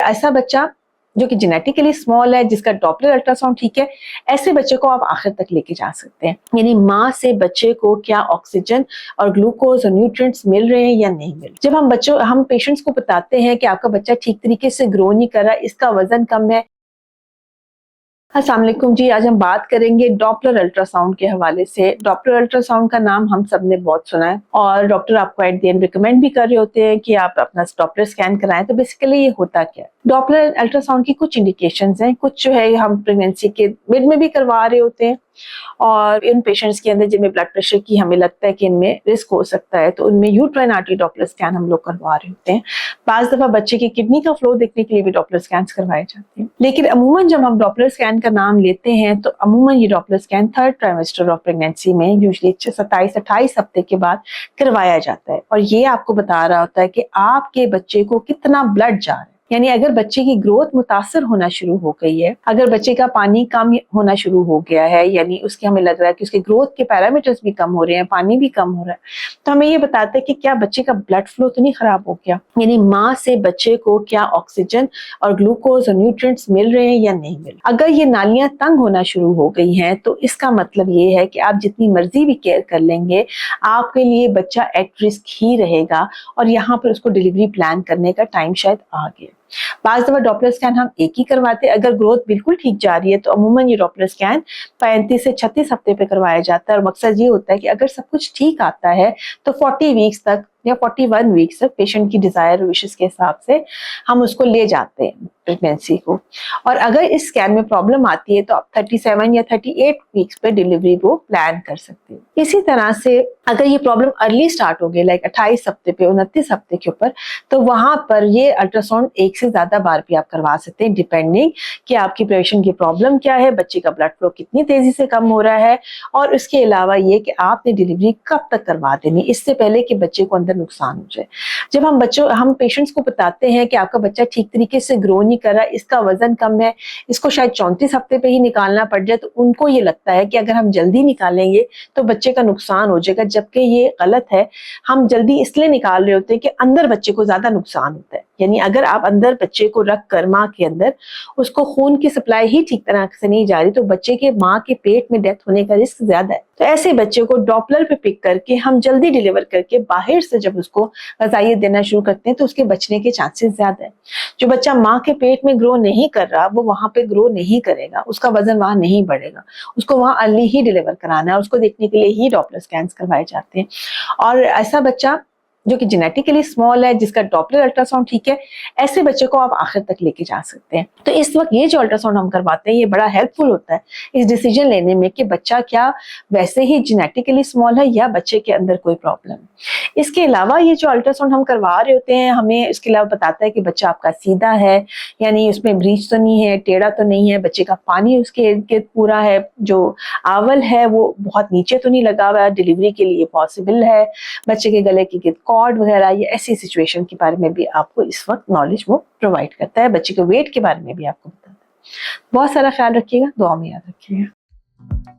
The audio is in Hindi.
ऐसा बच्चा जो कि जेनेटिकली स्मॉल है, जिसका डॉपलर अल्ट्रासाउंड ठीक है, ऐसे बच्चे को आप आखिर तक लेके जा सकते हैं। यानी माँ से बच्चे को क्या ऑक्सीजन और ग्लूकोज और न्यूट्रिएंट्स मिल रहे हैं या नहीं मिल रहे। जब हम पेशेंट्स को बताते हैं कि आपका बच्चा ठीक तरीके से ग्रो नहीं कर रहा, इसका वजन कम है। अस्सलाम वालेकुम जी, आज हम बात करेंगे डॉपलर अल्ट्रासाउंड के हवाले से। डॉपलर अल्ट्रासाउंड का नाम हम सब ने बहुत सुना है और डॉक्टर आपको एट द एंड रिकमेंड भी कर रहे होते हैं कि आप अपना डॉपलर स्कैन कराएं। तो बेसिकली ये होता क्या है? डॉपलर अल्ट्रासाउंड की कुछ इंडिकेशंस हैं, कुछ जो है हम प्रेगनेंसी के मिड में भी करवा रहे होते हैं और इन पेशेंट्स के अंदर जिनमें ब्लड प्रेशर की हमें लगता है कि इनमें रिस्क हो सकता है तो उनमें यूट्राइन आर्टरी डॉपलर स्कैन हम लोग करवा रहे होते हैं। 5 दफा बच्चे की किडनी का फ्लो देखने के लिए भी डॉपलर स्कैन करवाए जाते हैं। लेकिन अमूमन जब हम डॉपलर स्कैन का नाम लेते हैं तो अमूमन ये Doppler scan 3rd trimester of pregnancy में यूजुअली 27-28 हफ्ते के बाद करवाया जाता है और ये आपको बता रहा होता है कि आपके बच्चे को कितना ब्लड जा रहा है। यानी अगर बच्चे की ग्रोथ मुतासर होना शुरू हो गई है, अगर बच्चे का पानी कम होना शुरू हो गया है, यानी उसके हमें लग रहा है कि उसके ग्रोथ के पैरामीटर्स भी कम हो रहे हैं, पानी भी कम हो रहा है, तो हमें ये बताता है कि क्या बच्चे का ब्लड फ्लो तो नहीं खराब हो गया। यानी माँ से बच्चे को क्या ऑक्सीजन और ग्लूकोज और न्यूट्रिएंट्स मिल रहे हैं या नहीं मिल रहे। अगर ये नालियां तंग होना शुरू हो गई हैं तो इसका मतलब ये है कि आप जितनी मर्जी भी केयर कर लेंगे, आपके लिए बच्चा एट रिस्क ही रहेगा और यहाँ पर उसको डिलीवरी प्लान करने का टाइम शायद आ गया। 5 दफा डॉपलर स्कैन हम एक ही करवाते हैं। अगर ग्रोथ बिल्कुल ठीक जा रही है तो अमूमन ये डॉपलर स्कैन 35 से 36 हफ्ते पे करवाया जाता है और मकसद ये होता है कि अगर सब कुछ ठीक आता है तो 40 वीक्स तक या 41 वीक्स तक पेशेंट की डिजायर विशेस के हिसाब से हम उसको ले जाते हैं प्रेगनेंसी को। और अगर इस स्कैन में प्रॉब्लम आती है तो आप 37 या 38 वीक्स पे डिलीवरी को प्लान कर सकते हैं। इसी तरह से अगर ये प्रॉब्लम अर्ली स्टार्ट हो गई लाइक 28 हफ्ते पे 29 हफ्ते के ऊपर, तो वहां पर ये अल्ट्रासाउंड एक से ज्यादा बार भी आप करवा सकते हैं डिपेंडिंग कि आपकी पेशेंट की प्रॉब्लम क्या है, बच्चे का ब्लड फ्लो कितनी तेजी से कम हो रहा है और उसके अलावा ये कि आपने डिलीवरी कब तक करवा देनी, इससे पहले कि बच्चे को अंदर नुकसान हो जाए। जब हम पेशेंट्स को बताते हैं कि आपका बच्चा ठीक तरीके से ग्रो नहीं कर रहा, इसका वजन कम है, इसको शायद 34 हफ्ते पे ही निकालना पड़ जाए, तो उनको ये लगता है कि अगर हम जल्दी निकालेंगे तो बच्चे का नुकसान हो जाएगा, जबकि ये गलत है। हम जल्दी इसलिए निकाल रहे होते हैं कि अंदर बच्चे को ज्यादा नुकसान होता है। यानी अगर आप अंदर बच्चे को रख कर माँ के अंदर उसको खून की सप्लाई ही ठीक तरह से नहीं जा रही तो बच्चे के माँ के पेट में डेथ होने का रिस्क ज्यादा है। तो ऐसे बच्चे को डॉपलर पे पिक करके हम जल्दी डिलीवर करके बाहर से जब उसको ग़िज़ाइयत देना शुरू करते हैं तो उसके बचने के चांसेस ज्यादा है। जो बच्चा माँ के पेट में ग्रो नहीं कर रहा वो वहां पे ग्रो नहीं करेगा, उसका वजन वहां नहीं बढ़ेगा, उसको वहां अर्ली ही डिलीवर कराना है, उसको देखने के लिए ही डॉपलर स्कैन करवाए जाते हैं। और ऐसा बच्चा जो कि जेनेटिकली स्मॉल है, जिसका डॉपलर अल्ट्रासाउंड ठीक है, ऐसे बच्चे को आप आखिर तक लेके जा सकते हैं। तो इस वक्त ये जो अल्ट्रासाउंड हम करवाते हैं ये बड़ा हेल्पफुल होता है इस डिसीजन लेने में कि बच्चा क्या वैसे ही जेनेटिकली स्मॉल है या बच्चे के अंदर कोई प्रॉब्लम है। इसके अलावा ये जो अल्ट्रासाउंड हम करवा रहे होते हैं हमें इसके अलावा बताता है कि बच्चा आपका सीधा है, यानी उसमें ब्रीच तो नहीं है, टेढ़ा तो नहीं है, बच्चे का पानी उसके इर्द गिर्द पूरा है, जो आवल है वो बहुत नीचे तो नहीं लगा हुआ है, डिलीवरी के लिए पॉसिबल है, बच्चे के गले के गिर्द कॉर्ड वगैरह, ये ऐसी सिचुएशन के बारे में भी आपको इस वक्त नॉलेज वो प्रोवाइड करता है, बच्चे के वेट के बारे में भी आपको बताता है। बहुत सारा ख्याल रखिएगा, दुआ में याद रखिएगा।